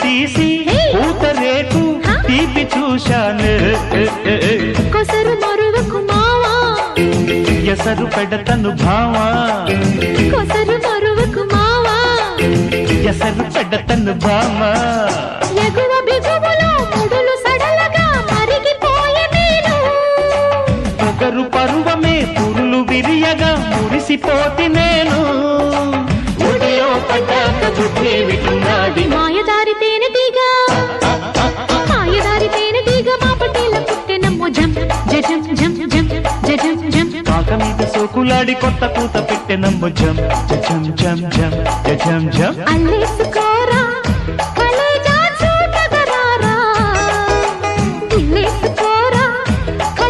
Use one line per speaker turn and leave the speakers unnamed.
తీసి పూత రేకు తీపి చూశాను
కొసరు మరువకు మావా
ఎసరు పెడతను భావా
కొసరు మరువకు మావా
ఎసరు పెడతను భామా
ఎగువ బిగువులో ముడులు సడలగా మరిగిపోయే నేను
ఒకరు పరువమే పురులు విరియగా మురిసిపోతి నేను ఉడియో పడ్డాక బుద్ధి విటున్నది
మాయదారి తేనెటీగ మాయదారి తేనెటీగ మా పటేల పుట్టెనమ్మో జం జం జం జం జం జం
పాక మీద సోకులాడి కొత్త పూత పెట్టెనమ్ము జం జం జం జం జం జం
అల్లేసుకో